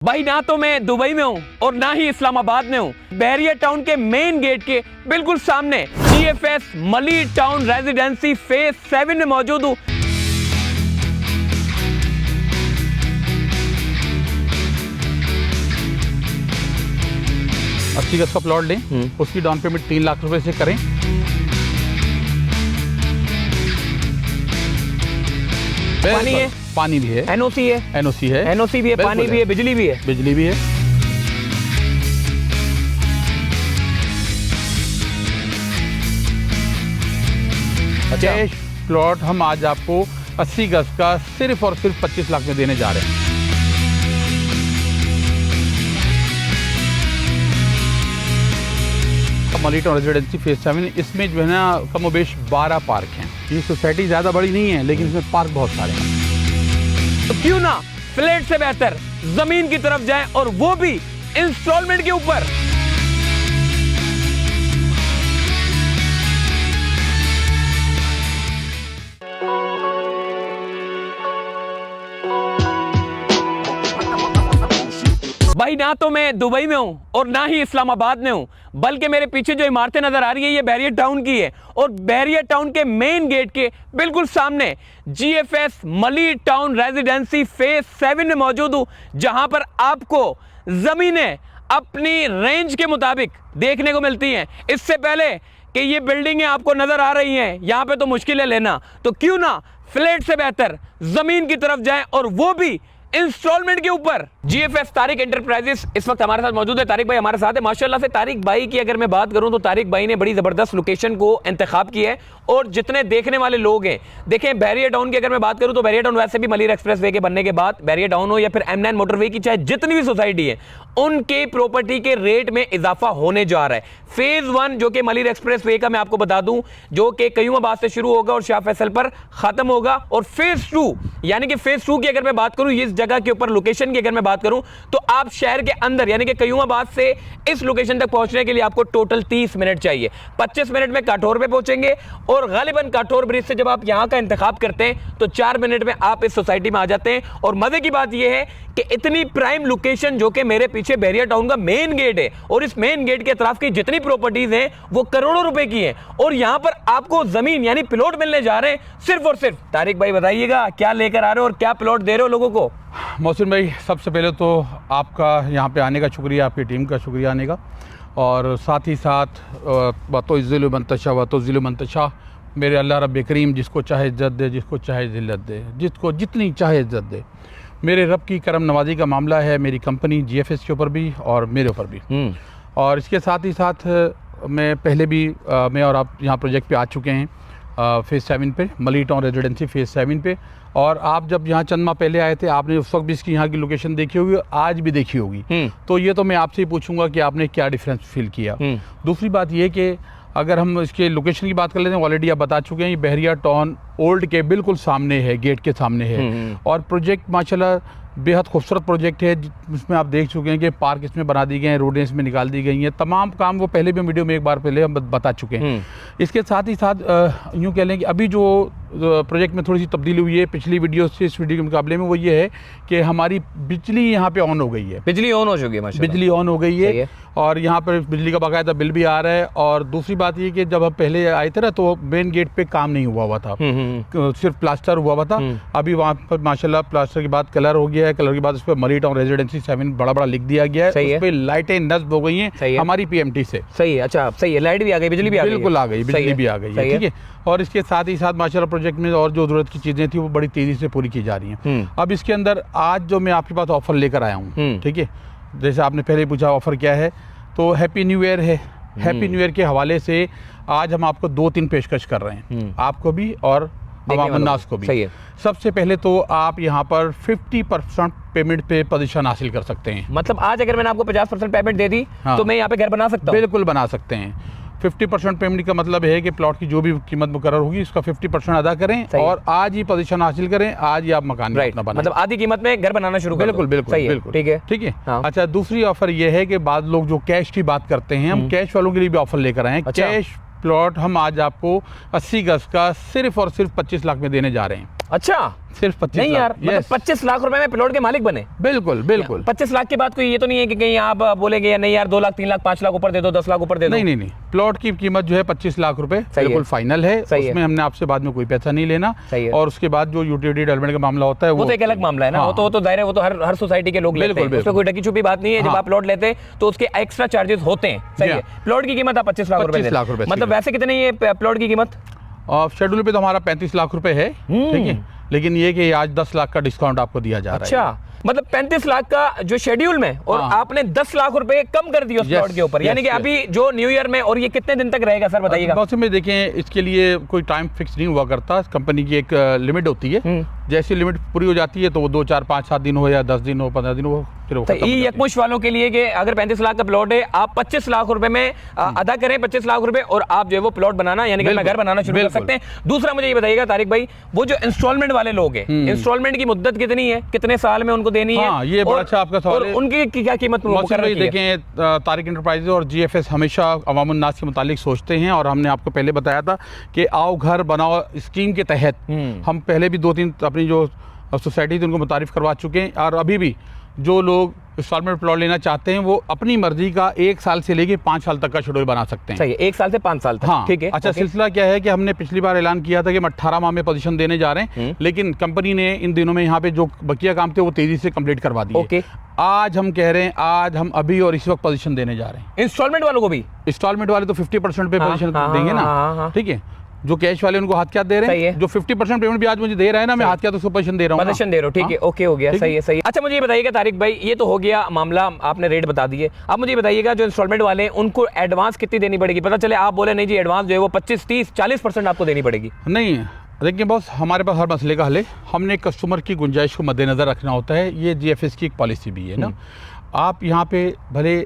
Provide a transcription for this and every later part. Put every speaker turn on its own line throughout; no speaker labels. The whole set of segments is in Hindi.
भाई ना तो मैं दुबई में हूँ और ना ही इस्लामाबाद में हूँ। बहरिया टाउन के मेन गेट के बिल्कुल सामने GFS Malir town residency phase 7 में मौजूद हूँ।
अस्सी गज का प्लॉट लें, उसकी डाउन पेमेंट 3 लाख रुपए से करें।
पानी है,
पानी भी है,
NOC है,
NOC है,
NOC भी है, पानी भी है, बिजली भी है,
बिजली भी है। कैश प्लॉट हम आज आपको 80 गज का सिर्फ और सिर्फ 25 लाख में देने जा रहे हैं। मलिर टाउन रेजिडेंसी फेज 7, इसमें जो है ना कमोबेश 12 पार्क हैं। ये सोसाइटी ज़्यादा बड़ी नहीं है, लेकिन इसमें पार्क बहुत सारे हैं।
तो क्यों ना फ्लैट से बेहतर जमीन की तरफ जाएं, और वो भी इंस्टॉलमेंट के ऊपर। भाई ना तो मैं दुबई में हूं और ना ही इस्लामाबाद में हूं, बल्कि मेरे पीछे जो इमारतें नजर आ रही है ये बहरिया टाउन की है, और बहरिया टाउन के मेन गेट के बिल्कुल सामने GFS Malir town residency phase 7 में मौजूद हूं, जहां पर आपको जमीनें अपनी रेंज के मुताबिक देखने को मिलती हैं। इससे पहले कि ये बिल्डिंगें आपको नजर आ रही हैं, यहां पे तो मुश्किल है लेना, तो क्यों ना फ्लैट से बेहतर जमीन की तरफ जाएं, और वो भी इंस्टॉलमेंट के ऊपर। GFS तारिक एंटरप्राइजेस इस वक्त हमारे साथ मौजूद है। तारिक भाई हमारे साथ है। माशाल्लाह से तारिक भाई की अगर मैं बात करूं तो तारिक भाई ने बड़ी जबरदस्त लोकेशन को इंतखाब किया है, और जितने देखने वाले लोग हैं, देखें बहरिया टाउन की अगर मैं बात करूं तो बहरिया टाउन वैसे भी मलिर एक्सप्रेस वे के बनने के बाद बहरिया टाउन हो या फिर M9 मोटरवे की चाहे जितनी भी सोसाइटी है, उनके प्रॉपर्टी के रेट में इजाफा होने जा रहा है। फेज 1 जो कि मलिर एक्सप्रेस वे का मैं आपको बता दूं, जो कि कयूमाबाद से शुरू होगा और शाह फैसल पर खत्म होगा, और फेज 2 यानी कि फेज 2 की अगर मैं बात करूं इस जगह के ऊपर लोकेशन की अगर मैं बात करूं तो आप शहर के अंदर यानी कि कयूमाबाद से इस लोकेशन तक पहुंचने के लिए आपको टोटल 30 मिनट चाहिए। 25 मिनट में काठौर पे पहुंचेंगे, और गालिबन काठौर ब्रिज से जब आप यहां का इंतखाब करते हैं तो 4 मिनट में आप इस सोसाइटी में आ जाते हैं। और मजे की बात यह है कि इतनी प्राइम लोकेशन जो कि मेरे पीछे बहरिया टाउन का मेन गेट है, और इस मेन गेट के तरफ की जितनी प्रॉपर्टीज हैं वो करोड़ों रुपए की हैं, और यहां पर आपको जमीन यानी प्लॉट मिलने जा रहे हैं सिर्फ और सिर्फ। तारिक भाई बताइएगा क्या लेकर आ रहे हो और क्या प्लॉट दे रहे हो लोगों को?
मोहसिन भाई, सबसे पहले तो आपका यहाँ पे आने का शुक्रिया, आपकी टीम का शुक्रिया आने का, और साथ ही साथ वातो ज़िल मंतशा वातो ज़िल मंतशा, मेरे अल्लाह रब करीम जिसको चाहे इज़्ज़त दे, जिसको चाहे ज़िल्लत दे, जिसको जितनी चाहे इज़्ज़त दे। मेरे रब की करम नवाजी का मामला है मेरी कंपनी GFS के ऊपर भी और मेरे ऊपर भी। और इसके साथ ही साथ मैं पहले भी मैं और आप यहाँ प्रोजेक्ट पे आ चुके हैं फेज़ 7 पे, मलिर टाउन रेजिडेंसी फेज़ 7 पे। और आप जब यहाँ चंद माह पहले आए थे, आपने उस वक्त भी इसकी यहाँ की लोकेशन देखी होगी, आज भी देखी होगी। तो ये तो मैं आपसे ही पूछूंगा कि आपने क्या डिफरेंस फील किया। दूसरी बात ये कि अगर हम इसके लोकेशन की बात कर लेते हैं, ऑलरेडी आप बता चुके हैं, ये बहरिया टाउन ओल्ड के बिल्कुल सामने है, गेट के सामने है। और प्रोजेक्ट माशाल्लाह बेहद खूबसूरत प्रोजेक्ट है, जिसमें आप देख चुके हैं कि पार्क इसमें बना दी गए हैं, रोडें इसमें निकाल दी गई हैं, तमाम काम वो पहले भी वीडियो में एक बार पहले हम बता चुके हैं। इसके साथ ही साथ यूँ कह लें कि अभी जो प्रोजेक्ट में थोड़ी सी तब्दीली हुई है पिछली वीडियो से इस वीडियो के मुकाबले में, वो ये है कि हमारी बिजली यहाँ पे ऑन हो गई है।
बिजली ऑन हो चुकी है माशाल्लाह।
बिजली ऑन हो गई है, और यहाँ पर बिजली का बाकायदा बिल भी आ रहा है। और दूसरी बात ये कि जब हम पहले आए थे ना तो मेन गेट पे काम नहीं हुआ था, सिर्फ प्लास्टर हुआ था। अभी वहाँ पर माशाल्लाह प्लास्टर के बाद कलर हो गया है, कलर के बाद उस पर मलिर टाउन रेजिडेंसी 7 बड़ा बड़ा लिख दिया गया है, उस पर लाइटें नस्ब हो गई हैं हमारी PMT से।
सही है, अच्छा सही है, लाइट भी आ गई, बिजली भी आ गई,
बिल्कुल आ गई, बिजली भी आ गई है, ठीक है। और इसके साथ ही साथ माशाल्लाह प्रोजेक्ट में और जो जरूरत की चीज़ें थी वो बड़ी तेज़ी से पूरी की जा रही हैं। अब इसके अंदर आज जो मैं आपके पास ऑफ़र लेकर आया हूँ, ठीक है, जैसे आपने पहले पूछा ऑफ़र क्या है, तो हैप्पी न्यू ईयर है। हैप्पी न्यू ईयर के हवाले से आज हम आपको 2-3 पेशकश कर रहे हैं, आपको भी और अवामन्नास को भी।
सही है।
सबसे पहले तो आप यहाँ पर 50% पेमेंट पे पोजीशन हासिल कर सकते हैं।
मतलब आज अगर मैंने आपको 50% पेमेंट दे दी, हाँ, तो मैं यहाँ पे घर बना सकता हूँ? बिल्कुल
बना सकते हैं। 50% पेमेंट का मतलब है कि प्लॉट की जो भी कीमत मुकर्रर होगी उसका 50% अदा करें और आज ही पोजीशन हासिल करें, आज ही आप मकान अपना बनाएं।
मतलब आधी कीमत में घर बनाना शुरू करें।
बिल्कुल बिल्कुल, ठीक है। हाँ। अच्छा, दूसरी ऑफर ये है कि बाद लोग जो कैश की बात करते हैं, हम कैश वालों के लिए भी ऑफर लेकर आए हैं। कैश प्लॉट हम आज आपको 80 गज का सिर्फ और सिर्फ 25 लाख में देने जा रहे हैं।
अच्छा,
सिर्फ 25
नहीं
लाख।
यार, मतलब 25 लाख रुपए में प्लॉट के मालिक बने।
बिल्कुल बिल्कुल।
25 लाख के बाद कोई ये तो नहीं है कि कहीं आप बोलेंगे या नहीं यार 2 लाख 3 लाख 5 लाख ऊपर दे दो, 10 लाख ऊपर दे दो।
नहीं नहीं नहीं, प्लॉट की कीमत जो है 25 लाख रुपए बिल्कुल फाइनल है। उसमें हमने आपसे बाद में कोई पैसा नहीं लेना। और उसके बाद जो यूटिलिटी डेवलपमेंट का मामला होता है वो
तो एक अलग मामला है ना। वो तो दायरे, वो तो हर सोसाइटी के लोग लेते हैं, उसमें कोई ढकी छुपी बात नहीं है। जब आप प्लॉट लेते हैं तो उसके एक्स्ट्रा चार्जेस होते हैं। सही है। प्लॉट की कीमत आप 25 लाख रुपए, मतलब वैसे कितने ये प्लॉट की कीमत?
शेड्यूल पे तो हमारा 35 लाख रुपए है, ठीक है, लेकिन ये कि आज 10 लाख का डिस्काउंट आपको दिया जा रहा है।
अच्छा, मतलब 35 लाख का जो शेड्यूल में, और आपने 10 लाख रुपए कम कर दिए उस प्लॉट के ऊपर, यानी कि अभी जो न्यू ईयर में, और ये कितने दिन तक रहेगा सर बताइएगा?
मौसम में देखें, इसके लिए कोई टाइम फिक्स नहीं हुआ करता, कंपनी की एक लिमिट होती है। जैसी लिमिट पूरी हो जाती है तो वो 2 4 5 7 दिन हो या 10 दिन हो 15 दिन हो, फिर वो
तो ये यकमुश वालों के लिए कि अगर 35 लाख का प्लॉट है, आप 25 लाख रुपए में अदा करें 25 लाख रुपए, और आप जो है वो प्लॉट बनाना, यानी कि अपना घर बनाना शुरू कर सकते हैं। दूसरा मुझे ये बताइएगा तारिक भाई, वो जो इंस्टॉलमेंट वाले लोग हैं, इंस्टॉलमेंट की मुद्दत कितनी है, कितने साल में उनको देनी है?
ये बड़ा अच्छा आपका सवाल है।
उनकी क्या कीमत
देखें, तारिक एंटरप्राइजेज और GFS हमेशा अवामुन नास के मुतालिक सोचते हैं, और हमने आपको पहले बताया था कि आओ घर बनाओ स्कीम के तहत हम पहले भी 2-3 अपनी जो सोसाइटी थी उनको मुतारिफ करवा चुके हैं। और अभी भी जो लोग इंस्टॉलमेंट प्लॉट लेना चाहते हैं वो अपनी मर्जी का 1 साल से लेके 5 साल तक का शेड्यूल बना सकते हैं।
सही है, 1 साल से 5 साल तक।
हाँ,
ठीक है।
अच्छा, सिलसिला क्या है कि हमने पिछली बार ऐलान किया था कि हम 18 माह में पोजीशन देने जा रहे हैं, लेकिन कंपनी ने इन दिनों में यहाँ पे जो बकिया काम थे वो तेजी से कंप्लीट करवा दिए। आज हम कह रहे हैं, आज हम अभी और इस वक्त पोजीशन देने जा रहे हैं।
इंस्टॉलमेंट वालों को भी?
इंस्टॉलमेंट वाले तो 50% पे पोजीशन देंगे ना, ठीक है। जो कैश वाले उनको हाथ क्या दे रहे हैं, जो 50% पेमेंट भी आज मुझे दे रहा है ना, मैं हाथ क्या तो उसको पोजीशन दे रहा हूँ,
पोजीशन दे रहा हूँ। ठीक है, ओके, हो गया, सही है, सही है। अच्छा, मुझे ये बताइएगा तारिक भाई, ये तो हो गया मामला, आपने रेट बता दिए। अब मुझे बताइएगा जो इंस्टॉलमेंट वाले हैं उनको एडवांस कितनी देनी पड़ेगी? पता चले आप बोले नहीं जी एडवांस जो है वो 25 30 40% आपको देनी पड़ेगी।
नहीं, देखिए बॉस, हमारे पास हर मसले का हल है। हमने कस्टमर की गुंजाइश को मद्देनजर रखना होता है, ये GFS की एक पॉलिसी भी है ना। आप यहाँ पे भले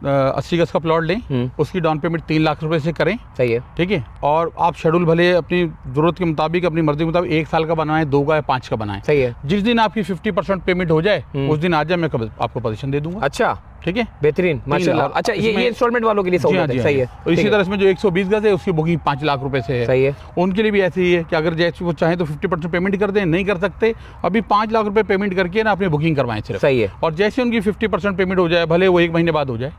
80 गज का प्लॉट लें, उसकी डाउन पेमेंट 3 लाख रुपए से करें, सही है, ठीक है, और आप शेड्यूल भले अपनी जरूरत के मुताबिक, अपनी मर्जी के मुताबिक 1 साल का बनाएं, 2 का या 5 का बनाएं, सही है। जिस दिन आपकी 50% पेमेंट हो जाए उस दिन आ जाए, मैं आपको पोजीशन दे दूंगा। अच्छा, ठीक है, बेहतरीन, माशाल्लाह। अच्छा, ये इंस्टॉलमेंट वालों के लिए सहूलियत है, सही है। और इसी तरह इसमें जो 120 गज है उसकी बुकिंग 5 लाख रुपए से है, सही है। उनके लिए भी ऐसे ही है कि अगर जैसे वो चाहें तो 50% पेमेंट कर दें, नहीं कर सकते अभी 5 लाख रुपए पेमेंट करके ना अपनी बुकिंग करवाएं सिर्फ, सही है। और जैसे उनकी 50% पेमेंट हो जाए, भले वो 1 महीने बाद हो जाए,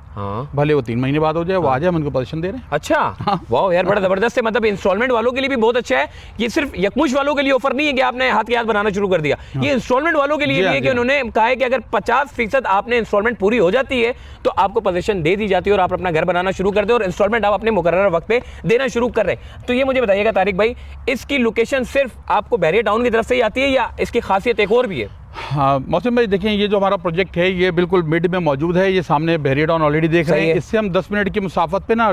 भले वो 3 महीने बाद हो जाए, वो आ जाए, हम उनको पोजीशन दे रहे हैं। अच्छा, वाह यार, बड़ा जबरदस्त है। मतलब इंस्टॉलमेंट वालों के लिए भी बहुत अच्छा है। ये सिर्फ यकमुश वालों के लिए ऑफर नहीं है कि आपने हाथ के हाथ बनाना शुरू कर दिया, ये इंस्टॉलमेंट वालों के लिए कि उन्होंने कहा है कि अगर 50% आपने इंस्टॉलमेंट पूरी हो जाती है तो आपको पोजीशन दे दी जाती है और आप अपना घर बनाना शुरू कर दे, और इंस्टॉलमेंट आप अपने मुकर्रर वक्त पे देना शुरू कर रहे हैं। तो ये मुझे बताइएगा तारिक भाई, इसकी लोकेशन सिर्फ आपको बैरियर टाउन की तरफ से ही आती है या इसकी खासियत एक और भी है? हाँ मौसम भाई, देखें, ये जो हमारा प्रोजेक्ट है ये बिल्कुल मिड में मौजूद है। ये सामने बैरियर टाउन ऑलरेडी देख रहे हैं, इससे हम 10 मिनट की मुसाफत पे ना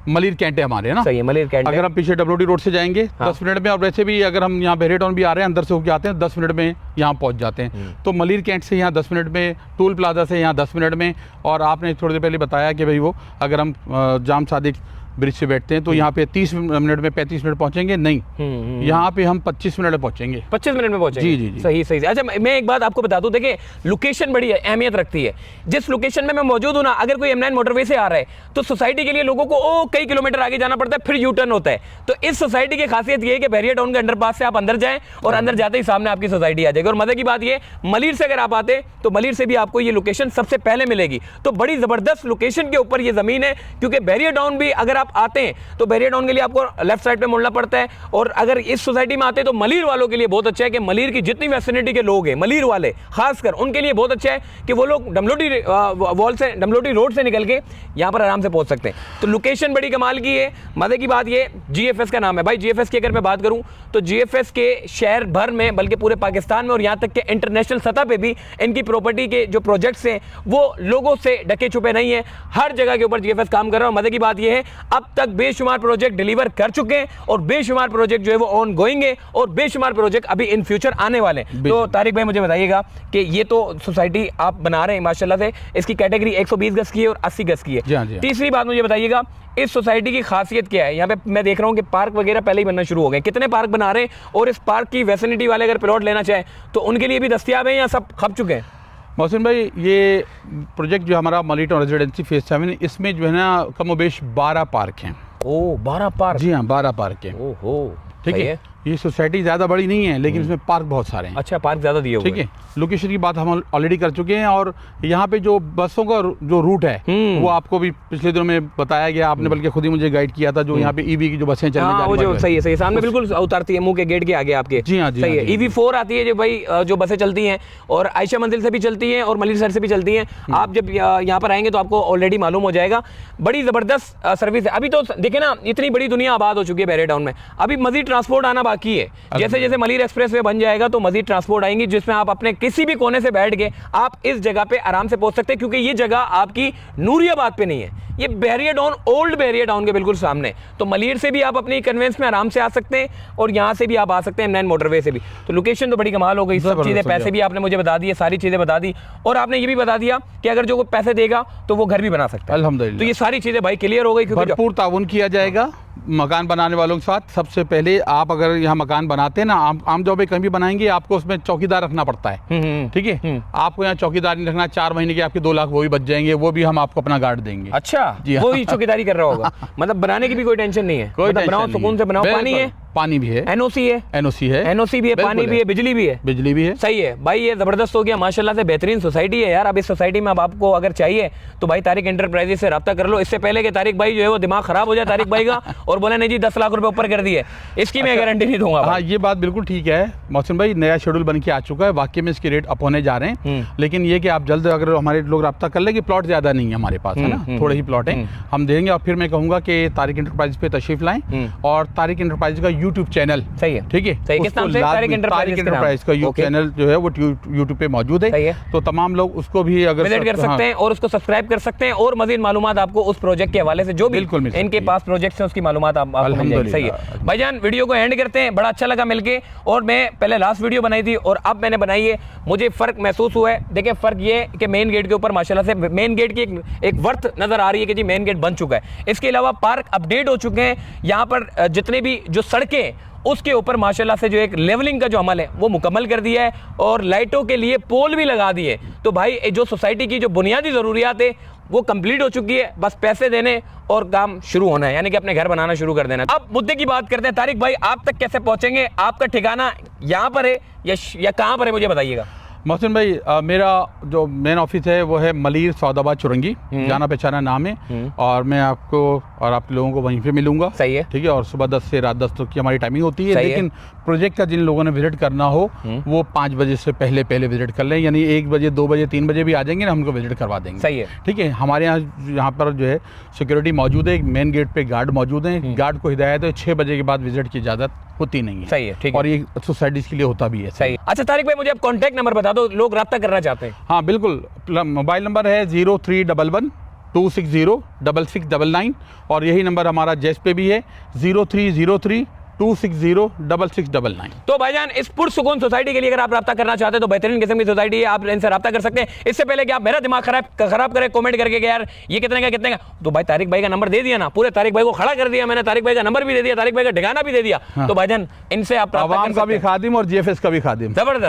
मलिर कैंट है हमारे, ना, सही है, मलिर कैंट। अगर हम पीछे WD रोड से जाएंगे 10 मिनट में, और वैसे भी अगर हम यहाँ बैरियर टाउन भी आ रहे हैं, अंदर से होकर आते हैं 10 मिनट में यहाँ पहुँच जाते हैं। तो मलिर कैंट से यहाँ 10 मिनट में, टूल प्लाजा से यहाँ 10 मिनट में, और आपने थोड़ी देर पहले बताया कि भाई वो अगर हम जाम सादिक ब्रिज से बैठते हैं तो यहाँ पे 30 मिनट में 35 मिनट पहुंचेंगे, नहीं, यहाँ पे हम 25 मिनट में पहुंचेंगे। 25 मिनट में पहुंचेंगे, जी जी जी, सही सही। अच्छा, मैं एक बात आपको बता दूं, देखिए लोकेशन बड़ी अहमियत रखती है। जिस लोकेशन में मैं मौजूद हूँ ना, अगर कोई M9 मोटरवे से आ रहा है तो सोसाइटी के लिए लोगों को कई किलोमीटर आगे जाना पड़ता है, फिर यू टर्न होता है। तो इस सोसाइटी की खासियत ये है कि बैरियर टाउन के अंडरपास से आप अंदर जाएं और अंदर जाते ही सामने आपकी सोसाइटी आ जाएगी। और मजे की बात ये, मलिर से अगर आप आते तो मलिर से भी आपको ये लोकेशन सबसे पहले मिलेगी। तो बड़ी जबरदस्त लोकेशन के ऊपर ये जमीन है, क्योंकि बैरियर टाउन भी अगर आप आते हैं तो बैरियर टाउन के लिए आपको लेफ्ट साइड पे मुड़ना पड़ता है, और अगर इस सोसाइटी में आते हैं तो मलिर वालों के लिए बहुत अच्छा है कि मलिर की जितनी वेसिनिटी के लोग हैं, मलिर वाले खासकर, उनके लिए बहुत अच्छा है कि वो लोग डमलोटी रोड से निकल के यहाँ पर आराम से पहुंच सकते हैं। तो लोकेशन बड़ी कमाल की है। मजे की बात ये, GFS का नाम है भाई। GFS की अगर मैं बात करूं तो GFS के शहर भर में, बल्कि पूरे पाकिस्तान में और यहाँ तक के इंटरनेशनल सतह पे भी इनकी प्रॉपर्टी के जो प्रोजेक्ट्स हैं वो लोगों से ढके छुपे नहीं है। हर जगह के ऊपर GFS काम कर रहा है। मजे की बात यह है, अब तक बेशुमार प्रोजेक्ट डिलीवर कर चुके हैं, और बेशुमार प्रोजेक्ट जो है वो ऑन गोइंग है, और बेशुमार प्रोजेक्ट अभी इन फ्यूचर आने वाले हैं। तो तारिक भाई मुझे बताइएगा कि ये तो सोसाइटी आप बना रहे हैं माशाल्लाह से, इसकी कैटेगरी 120 गज की है और 80 गज की है। तीसरी बात मुझे बताइएगा, इस सोसाइटी की खासियत क्या है? यहाँ पे मैं देख रहा हूँ कि पार्क वगैरह पहले ही बनना शुरू हो गए। कितने पार्क बना रहे हैं, और इस पार्क की वैसिनिटी वाले अगर प्लॉट लेना चाहें तो उनके लिए भी दस्तियाब है या सब खप चुके हैं? मोहसिन भाई, ये प्रोजेक्ट जो हमारा मलिर टाउन रेजिडेंसी फेज 7, इसमें जो है ना कमोबेश 12 पार्क हैं। 12 पार्क? जी हाँ, 12 पार्क हैं। ओहो, ठीक है। ये सोसाइटी ज़्यादा बड़ी नहीं है, लेकिन इसमें पार्क बहुत सारे हैं।
अच्छा, पार्क ज्यादा दिए हुए
ठीक है, लोकेशन की बात हम ऑलरेडी कर चुके हैं, और यहाँ पे जो बसों का जो रूट है वो आपको भी पिछले दिनों में बताया गया, आपने बल्कि खुद ही मुझे गाइड किया था, जो यहाँ पे ईवी की जो बसें चलने जा
हाँ, वो
रही
जो
हैं।
सही है, सही है, सामने बिल्कुल उतरती है मुंह के गेट के आगे आपके।
जी हाँ, जी
सही
हाँ,
है।
जी हाँ।
EV4 आती है जो भाई जो बसें चलती हैं, और आयशा मंजिल से भी चलती हैं और मलिर सर से भी चलती हैं। आप जब यहाँ पर आएंगे तो आपको ऑलरेडी मालूम हो जाएगा, बड़ी जबरदस्त सर्विस है। अभी तो देखे ना, इतनी बड़ी दुनिया आबाद हो चुकी है बहरिया टाउन में, अभी मजीद ट्रांसपोर्ट आना बाकी है। जैसे जैसे मलिर एक्सप्रेस वे बन जाएगा तो मजीद ट्रांसपोर्ट आएंगी, जिसमें आप अपने किसी भी कोने से बैठ के आप इस जगह पे आराम से पहुंच सकते हैं, क्योंकि ये जगह आपकी नूरियाबाद पे नहीं है, ये बहरिया टाउन, ओल्ड बहरिया टाउन के बिल्कुल सामने। तो मलिर से भी आप अपनी कन्वेंस में आराम से आ सकते हैं, और यहाँ से भी आप आ सकते हैं M9 मोटरवे से भी। तो लोकेशन तो बड़ी कमाल हो गई, सब चीज़ें, पैसे भी आपने मुझे बता दिए, सारी चीज़ें बता दी, और आपने ये भी बता दिया कि अगर जो पैसे देगा तो वो घर भी बना सकता है।
अल्हम्दुलिल्लाह।
तो ये सारी चीज़ें भाई क्लियर हो गई, क्योंकि
भरपूर ताउन किया जाएगा मकान बनाने वालों के साथ। सबसे पहले आप अगर यहाँ मकान बनाते हैं ना, आम जगह पे कहीं भी बनाएंगे, आपको उसमें चौकीदार रखना पड़ता है। ठीक है, आपको यहाँ चौकीदार नहीं रखना, 4 महीने के आपके 2 लाख वो भी बच जाएंगे, वो भी हम आपको अपना गार्ड देंगे।
अच्छा,
जी हाँ।
वो ही चौकीदारी कर रहा होगा। मतलब बनाने की भी कोई टेंशन नहीं है,
कोई
मतलब बनाओ,
टेंशन नहीं
सुकून से बनाओ। पानी है,
पानी भी है,
NOC है,
NOC है,
NOC भी है, पानी
बिल्कुल
भी है, बिजली भी है,
बिजली भी है।
सही है भाई, ये जबरदस्त हो गया माशाल्लाह से, बेहतरीन सोसाइटी है यार। अब इस सोसाइटी में अब आपको अगर चाहिए तो भाई तारिक एंटरप्राइजेस से रब्ता कर लो, इससे पहले कि तारिक भाई जो है वो दिमाग खराब हो जाए तारिक भाई का, और बोले नहीं जी 10 लाख रुपए ऊपर कर दिए, इसकी मैं गारंटी नहीं दूंगा।
हाँ, ये बात बिल्कुल ठीक है मोहसिन भाई, नया शेड्यूल बन के आ चुका है, वाकई में इसके रेट अप होने जा रहे हैं। लेकिन ये कि आप जल्द अगर हमारे लोग रब्ता कर लेंगे, प्लॉट ज़्यादा नहीं है हमारे पास, है ना, थोड़े ही प्लॉट हैं, हम देंगे। और फिर मैं कहूँगा कि तारिक एंटरप्राइज पे तशरीफ लाएं, और तारिक एंटरप्राइज का यूट्यूब चैनल,
सही है,
ठीक है,
सही, किस नाम से? तारिक
एंटरप्राइज का यूट्यूब चैनल जो है वो यूट्यूब पे मौजूद है, तो तमाम लोग उसको भी अगर
विजिट कर सकते हैं और उसको सब्सक्राइब कर सकते हैं, और मजीद मालूमात आपको उस प्रोजेक्ट के हवाले से जो भी इनके पास प्रोजेक्ट्स हैं उसकी मालूमात आपको मिल जाएगी। सही है भाईजान, वीडियो को एंड करते हैं, बड़ा अच्छा लगा मिलके, और मैं पहले लास्ट वीडियो बनाई थी और अब मैंने बनाई है, मुझे फ़र्क महसूस हुआ है। देखिए फ़र्क ये है कि मेन गेट के ऊपर माशाल्लाह से मेन गेट की एक वर्थ नज़र आ रही है कि जी मेन गेट बन चुका है। इसके अलावा पार्क अपडेट हो चुके हैं, यहाँ पर जितने भी जो सड़कें उसके ऊपर माशाल्लाह से जो एक लेवलिंग का जो अमल है वो मुकम्मल कर दिया है, और लाइटों के लिए पोल भी लगा दिए। तो भाई जो सोसाइटी की जो बुनियादी ज़रूरियात है वो कंप्लीट हो चुकी है, बस पैसे देने और काम शुरू होना है, यानी कि अपने घर बनाना शुरू कर देना। अब मुद्दे की बात करते हैं, तारिक भाई आप तक कैसे पहुंचेंगे? आपका ठिकाना यहाँ पर है या कहाँ पर है, मुझे बताइएगा।
मोहसिन भाई, मेरा जो मेन ऑफिस है वो है मलिर सौदाबाद चुरंगी, जाना पहचाना नाम है, और मैं आपको और आप लोगों को वहीं पे मिलूंगा।
सही है,
ठीक है, और सुबह 10 से रात 10 तक की हमारी टाइमिंग होती है, लेकिन प्रोजेक्ट का जिन लोगों ने विजिट करना हो वो 5 बजे से पहले विजिट कर लें, यानी 1 बजे 2 बजे 3 बजे भी आ जाएंगे ना, हमको विजिट करवा देंगे।
सही है, ठीक
है। हमारे यहाँ पर जो है सिक्योरिटी मौजूद है, मेन गेट पे गार्ड मौजूद हैं, गार्ड को हिदायत है 6 बजे के बाद विजिट की इजाज़त होती नहीं है।
सही है, ठीक है,
और ये सोसाइटीज़ के लिए होता भी है।
सही। अच्छा तारिक भाई, मुझे आप कॉन्टैक्ट नंबर बता दो, लोग रब्ता करना चाहते हैं।
हाँ बिल्कुल, मोबाइल नंबर है 0311 260 6699, और यही नंबर हमारा जैस पे भी है 0303 260 6699।
तो भाईजान, इस पुरसुकून सोसाइटी के लिए अगर आप रब्ता करना चाहते हैं तो बेहतरीन किस्म की सोसाइटी है, आप इनसे रब्ता कर सकते हैं। इससे पहले कि आप मेरा दिमाग खराब करें कमेंट करके कि यार ये कितने का, तो भाई तारिक भाई का नंबर दे दिया ना, पूरे तारिक भाई को खड़ा कर दिया मैंने, तारिक भाई का नंबर भी दे दिया, तारिक भाई का ठिकाना भी दे दिया। तो भाईजान इनसे आप
आवाम का भी खादिम और GFS का भी खादिम।
जबरदस्त।